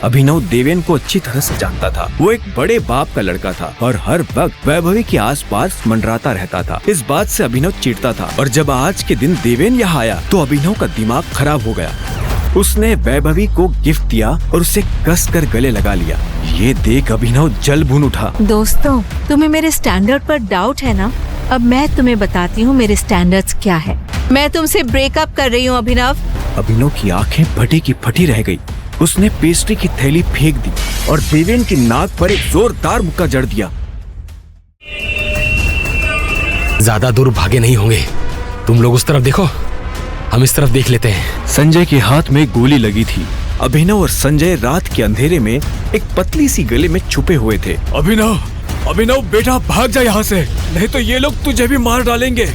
अभिनव देवेन को अच्छी तरह से जानता था। वो एक बड़े बाप का लड़का था और हर वक्त वैभवी के आसपास मंडराता रहता था। इस बात से अभिनव चिढ़ता था और जब आज के दिन देवेन यहाँ आया तो अभिनव का दिमाग खराब हो गया। उसने वैभवी को गिफ्ट दिया और उसे कसकर गले लगा लिया। ये देख अभिनव जल भून उठा। दोस्तों, तुम्हें मेरे स्टैंडर्ड पर डाउट है ना? अब मैं तुम्हें बताती हूँ मेरे स्टैंडर्ड्स क्या है। मैं तुमसे ब्रेकअप कर रही हूँ अभिनव। अभिनव की आंखें फटी की फटी रह गई। उसने पेस्ट्री की थैली फेंक दी और देवेन की नाक पर एक जोरदार मुक्का जड़ दिया। ज्यादा दूर भागे नहीं होंगे। तुम लोग उस तरफ देखो, हम इस तरफ देख लेते हैं। संजय के हाथ में गोली लगी थी। अभिनव और संजय रात के अंधेरे में एक पतली सी गली में छुपे हुए थे। अभिनव बेटा भाग जा यहाँ से, नहीं तो ये लोग तुझे भी मार डालेंगे।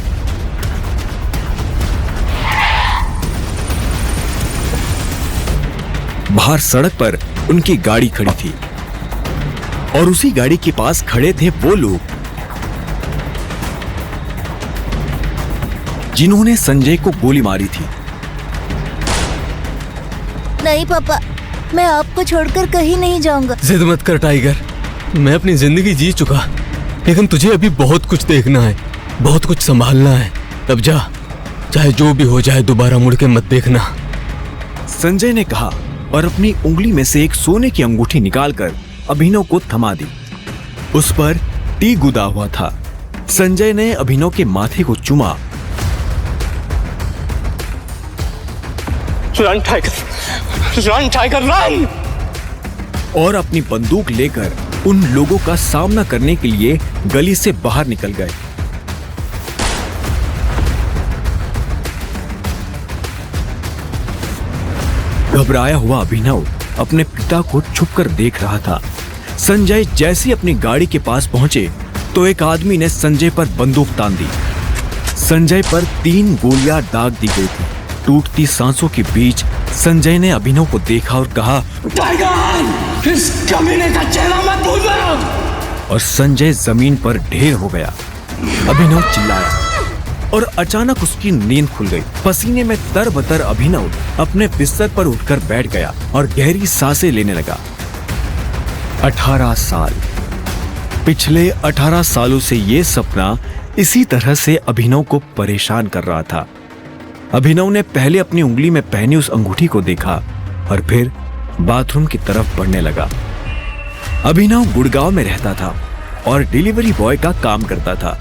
बाहर सड़क पर उनकी गाड़ी खड़ी थी और उसी गाड़ी के पास खड़े थे वो लोग जिन्होंने संजय को गोली मारी थी। नहीं पापा, मैं आपको छोड़कर कहीं नहीं जाऊंगा। जिद मत कर टाइगर, मैं अपनी जिंदगी जी चुका, लेकिन तुझे अभी बहुत कुछ देखना है, बहुत कुछ संभालना है। अब जा, चाहे जो भी हो जाए दोबारा मुड़ के मत देखना। संजय ने कहा और अपनी उंगली में से एक सोने की अंगूठी निकालकर अभिनव को थमा दी। उस पर टी गुदा हुआ था। संजय ने अभिनव के माथे को चूमा। Run tiger run! और अपनी बंदूक लेकर उन लोगों का सामना करने के लिए गली से बाहर निकल गए। घबराया हुआ अभिनव अपने पिता को छुपकर देख रहा था। संजय जैसे ही अपनी गाड़ी के पास पहुंचे तो एक आदमी ने संजय पर बंदूक तान दी। संजय पर 3 गोलियां दाग दी गई थी। टूटती सांसों के बीच संजय ने अभिनव को देखा और कहा, टाइगर, इस कमीने का चेहरा मत भूलना। और संजय जमीन पर ढेर हो गया। अभिनव चिल्लाया और अचानक उसकी नींद खुल गई। पसीने में तरबतर अभिनव अपने बिस्तर पर उठकर बैठ गया और गहरी सांसें लेने लगा। 18 साल। पिछले 18 सालों से ये सपना इसी तरह से अभिनव को परेशान कर रहा था। अभिनव ने पहले अपनी उंगली में पहनी उस अंगूठी को देखा और फिर बाथरूम की तरफ बढ़ने लगा। अभिनव गुड़गांव में रहता था और डिलीवरी बॉय का काम करता था।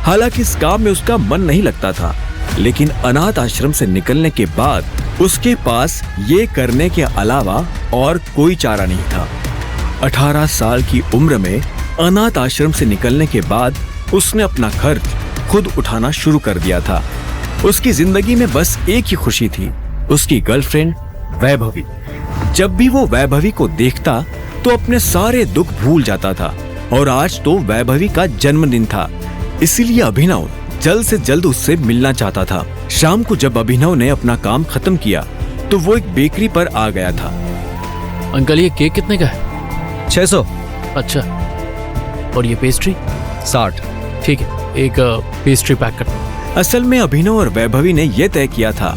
हालांकि इस काम में उसका मन नहीं लगता था, लेकिन अनाथ आश्रम से निकलने के बाद उसके पास ये करने के अलावा और कोई चारा नहीं था। 18 साल की उम्र में अनाथ आश्रम से निकलने के बाद उसने अपना खर्च खुद उठाना शुरू कर दिया था। उसकी जिंदगी में बस एक ही खुशी थी, उसकी गर्लफ्रेंड वैभवी। जब भी वो वैभवी को देखता तो अपने सारे दुख भूल जाता था और आज तो वैभवी का जन्मदिन था, इसीलिए अभिनव जल्द से जल्द उससे मिलना चाहता था। शाम को जब अभिनव ने अपना काम खत्म किया तो वो एक बेकरी पर आ गया था। अंकल, ये केक कितने का है? 600। अच्छा, और ये पेस्ट्री? 60। ठीक है, एक पेस्ट्री पैक कर। असल में अभिनव और वैभवी ने यह तय किया था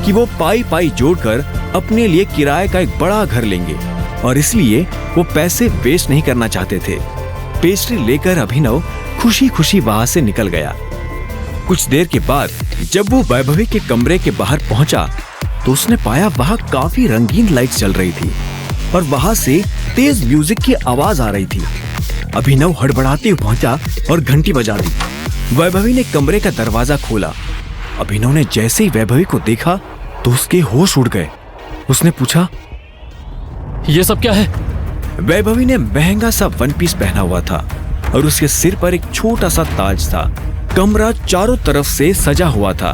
कि वो पाई पाई जोड़कर अपने लिए किराए का एक बड़ा घर लेंगे और इसलिए वो पैसे वेस्ट नहीं करना चाहते थे। पेस्ट्री लेकर अभिनव खुशी खुशी वहां से निकल गया। कुछ देर के बाद जब वो वैभवी के कमरे के बाहर पहुंचा तो उसने पाया वहां काफी रंगीन लाइट्स जल रही थी और वहां से तेज म्यूजिक की आवाज आ रही थी। अभिनव हड़बड़ाते हुए पहुंचा और घंटी बजा दी। वैभवी ने कमरे का दरवाजा खोला। अभिनव ने जैसे ही वैभवी को देखा तो उसके होश उड़ गए। उसने पूछा, ये सब क्या है? वैभवी ने महंगा सा वन पीस पहना हुआ था और उसके सिर पर एक छोटा सा ताज था। कमरा चारों तरफ से सजा हुआ था।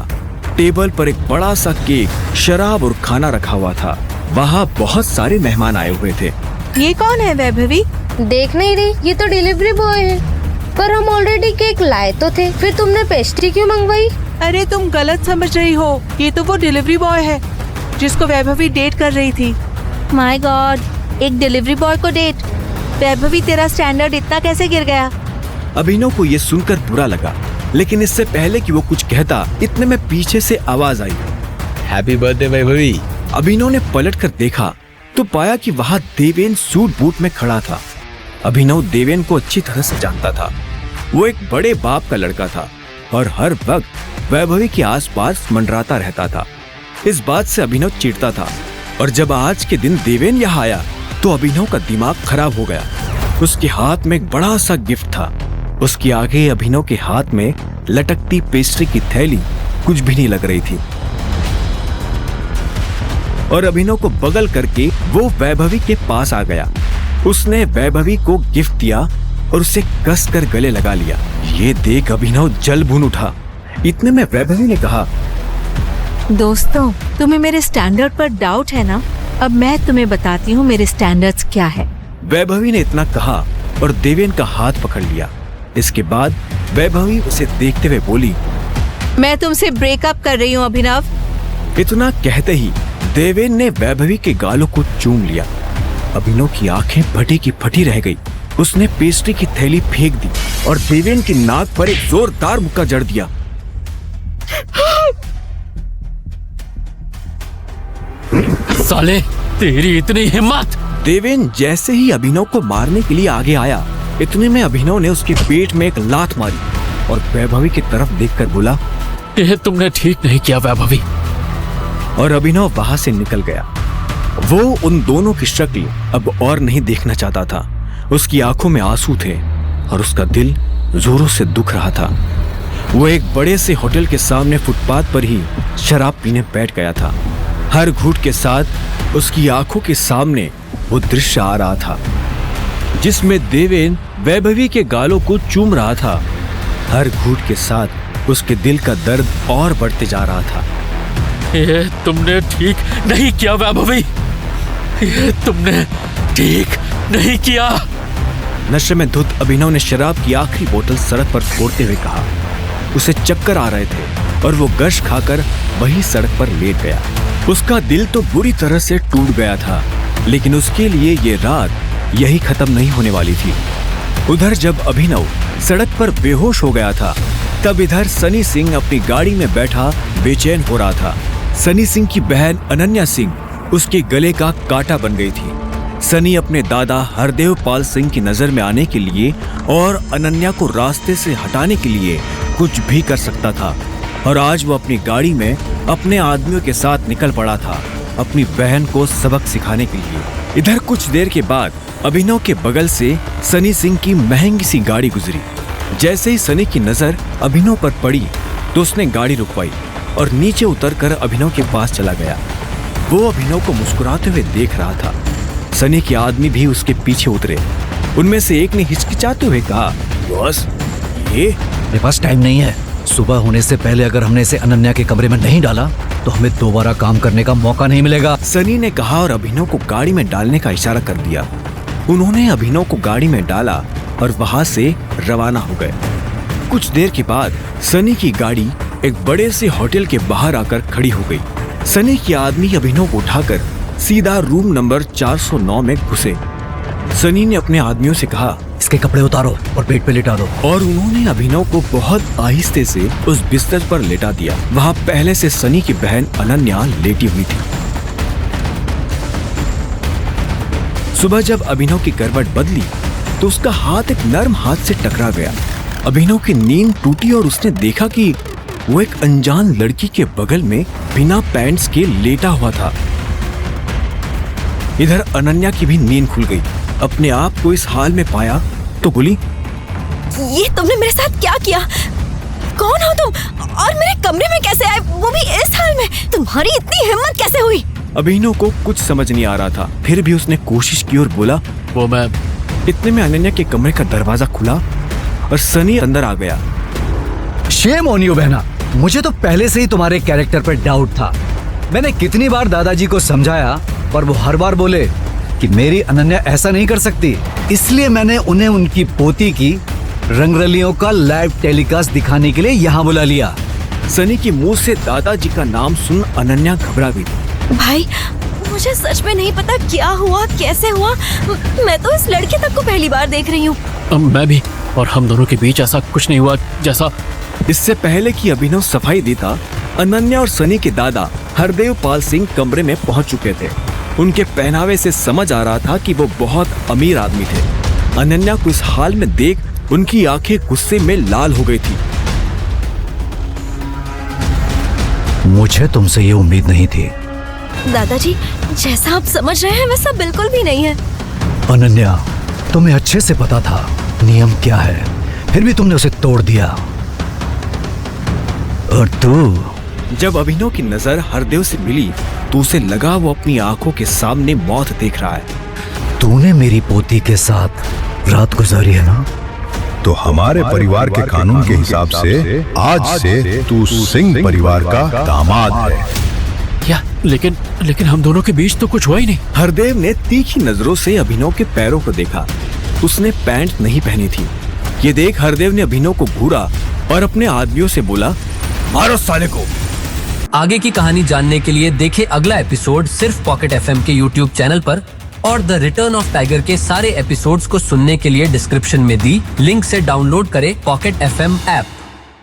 टेबल पर एक बड़ा सा केक, शराब और खाना रखा हुआ था। वहाँ बहुत सारे मेहमान आए हुए थे। ये कौन है वैभवी? देख नहीं रही, ये तो डिलीवरी बॉय है। पर हम ऑलरेडी केक लाए तो थे, फिर तुमने पेस्ट्री क्यों मंगवाई? अरे तुम गलत समझ रही हो, ये तो वो डिलीवरी बॉय है जिसको वैभवी डेट कर रही थी। माय गॉड, एक डिलीवरी बॉय को डेट? वैभवी, तेरा स्टैंडर्ड इतना कैसे गिर गया? अभिनव को ये सुनकर बुरा लगा, लेकिन इससे पहले कि वो कुछ कहता इतने में पीछे से आवाज आई, हैप्पी बर्थडे वैभवी। अभिनव ने पलट कर देखा तो पाया कि वहां देवेन सूट बूट में खड़ा था। अभिनव देवेन को अच्छी तरह से जानता था। वो एक बड़े बाप का लड़का था और हर वक्त वैभवी के आसपास मंडराता रहता था। इस बात से अभिनव चिढ़ता था और जब आज के दिन देवेन यहाँ आया तो अभिनव का दिमाग खराब हो गया। उसके हाथ में एक बड़ा सा गिफ्ट था। उसके आगे अभिनव के हाथ में लटकती पेस्ट्री की थैली कुछ भी नहीं लग रही थी और अभिनव को बगल करके वो वैभवी के पास आ गया। उसने वैभवी को गिफ्ट दिया और उसे कसकर गले लगा लिया। ये देख अभिनव जल भून उठा। इतने में वैभवी ने कहा, दोस्तों, तुम्हें मेरे स्टैंडर्ड पर डाउट है ना? अब मैं तुम्हें बताती हूँ मेरे स्टैंडर्ड्स क्या है। वैभवी ने इतना कहा और देवेन का हाथ पकड़ लिया। इसके बाद वैभवी उसे देखते हुए बोली, मैं तुमसे ब्रेकअप कर रही हूँ अभिनव। इतना कहते ही देवेन ने वैभवी के गालों को चूम लिया। अभिनव की आंखें फटी की फटी रह गई। उसने पेस्ट्री की थैली फेंक दी और देवेन की नाक पर एक जोरदार मुक्का जड़ दिया। साले, तेरी इतनी हिम्मत! देवेन जैसे ही अभिनव को मारने के लिए आगे आया, इतने में अभिनव ने उसके पेट में एक लात मारी और वैभवी की तरफ देखकर बोला, ये तुमने ठीक नहीं किया वैभवी। और अभिनव वहां से निकल गया। वो उन दोनों की शक्ल अब और नहीं देखना चाहता था। उसकी आंखों में आंसू थे और उसका दिल जोरों से दुख रहा था। वो एक बड़े से होटल के सामने फुटपाथ पर ही शराब पीने बैठ गया था। हर घूंट के साथ उसकी आंखों के सामने वो दृश्य आ रहा था जिसमें देवेन वैभवी के गालों को चूम रहा था। हर घूंट के साथ उसके दिल का दर्द और बढ़ते जा रहा था। ये तुमने ठीक नहीं किया वैभवी, ये तुमने ठीक नहीं किया। नशे में धुत अभिनव ने शराब की आखिरी बोतल सड़क पर फोड़ते हुए कहा। उसे चक्कर आ रहे थे और वो गश खाकर वही सड़क पर लेट गया। उसका दिल तो बुरी तरह से टूट गया था, लेकिन उसके लिए ये रात यही खत्म नहीं होने वाली थी। उधर जब अभिनव सड़क पर बेहोश हो गया था, तब इधर सनी सिंह अपनी गाड़ी में बैठा बेचैन हो रहा था। सनी सिंह की बहन अनन्या सिंह उसके गले का कांटा बन गई थी। सनी अपने दादा हरदेव पाल सिंह की नजर में आने के लिए और अनन्या को रास्ते से हटाने के लिए कुछ भी कर सकता था और आज वो अपनी गाड़ी में अपने आदमियों के साथ निकल पड़ा था अपनी बहन को सबक सिखाने के लिए। इधर कुछ देर के बाद अभिनव के बगल से सनी सिंह की महंगी सी गाड़ी गुजरी। जैसे ही सनी की नजर अभिनव पर पड़ी तो उसने गाड़ी रुकवाई और नीचे उतरकर अभिनव के पास चला गया। वो अभिनव को मुस्कुराते हुए देख रहा था। सनी के आदमी भी उसके पीछे उतरे। उनमें से एक ने हिचकिचाते हुए कहा, बॉस, ये मेरे पास टाइम नहीं है। सुबह होने से पहले अगर हमने इसे अनन्या के कमरे में नहीं डाला तो हमें दोबारा काम करने का मौका नहीं मिलेगा। सनी ने कहा और अभिनव को गाड़ी में डालने का इशारा कर दिया। उन्होंने अभिनव को गाड़ी में डाला और वहां से रवाना हो गए। कुछ देर के बाद सनी की गाड़ी एक बड़े से होटल के बाहर आकर खड़ी हो गई। सनी के आदमी अभिनव को उठाकर सीधा रूम नंबर 409 में घुसे। सनी ने अपने आदमियों से कहा, इसके कपड़े उतारो और पेट पे लिटा दो। और उन्होंने अभिनव को बहुत आहिस्ते से उस बिस्तर पर लेटा दिया। वहां पहले से सनी की बहन अनन्या लेटी हुई थी। सुबह जब अभिनव की करवट बदली तो उसका हाथ एक नर्म हाथ से टकरा गया। अभिनव की नींद टूटी और उसने देखा कि वो एक अनजान लड़की के बगल में बिना पैंट्स के लेटा हुआ था। इधर अनन्या की भी नींद खुल गई। अपने आप को इस हाल में पाया तो बोली, ये तुमने मेरे साथ क्या किया? कौन हो तुम और मेरे कमरे में कैसे आए, वो भी इस हाल में? तुम्हारी इतनी हिम्मत कैसे हुई? अभिनव को कुछ समझ नहीं आ रहा था, फिर भी उसने कोशिश की और बोला, वो मैं। इतने में अनन्या के कमरे का दरवाजा खुला और सनी अंदर आ गया। शेम ऑन यू बहना, मुझे तो पहले से ही तुम्हारे कैरेक्टर पर डाउट था। मैंने कितनी बार दादाजी को समझाया पर वो हर बार बोले कि मेरी अनन्या ऐसा नहीं कर सकती। इसलिए मैंने उन्हें उनकी पोती की रंगरलियों का लाइव टेलीकास्ट दिखाने के लिए यहाँ बुला लिया। सनी के मुंह से दादाजी का नाम सुन अनन्या घबरा गई। भाई, मुझे सच में नहीं पता क्या हुआ, कैसे हुआ। मैं तो इस लड़के तक को पहली बार देख रही हूँ। मैं भी, और हम दोनों के बीच ऐसा कुछ नहीं हुआ जैसा। इससे पहले कि अभिनव सफाई देता, अनन्या और सनी के दादा हरदेव पाल सिंह कमरे में पहुंच चुके थे। उनके पहनावे से समझ आ रहा था कि वो बहुत अमीर आदमी थे। अनन्या को इस हाल में देख उनकी आंखें गुस्से में लाल हो गई थी। मुझे तुमसे ये उम्मीद नहीं थी। दादाजी, जैसा आप समझ रहे हैं वैसा बिल्कुल भी नहीं है। अनन्या, तुम्हें अच्छे से पता था नियम क्या है, फिर भी तुमने उसे तोड़ दिया। और तू? जब अभिनव की नजर हरदेव से मिली तो उसे लगा वो अपनी आंखों के सामने मौत देख रहा है। तूने मेरी पोती के साथ रात गुजारी है ना? तो हमारे परिवार के कानून के हिसाब से आज से तू सिंह परिवार का दामाद है। क्या? लेकिन हम दोनों के बीच तो कुछ हुआ ही नहीं। हरदेव ने तीखी नजरों से अभिनव के पैरों को देखा। उसने पैंट नहीं पहनी थी। ये देख हरदेव ने अभिनव को घूरा और अपने आदमियों से बोला, मारो साले को। आगे की कहानी जानने के लिए देखें अगला एपिसोड सिर्फ पॉकेट एफएम के यूट्यूब चैनल पर, और द रिटर्न ऑफ टाइगर के सारे एपिसोड्स को सुनने के लिए डिस्क्रिप्शन में दी लिंक से डाउनलोड करें पॉकेट एफएम ऐप।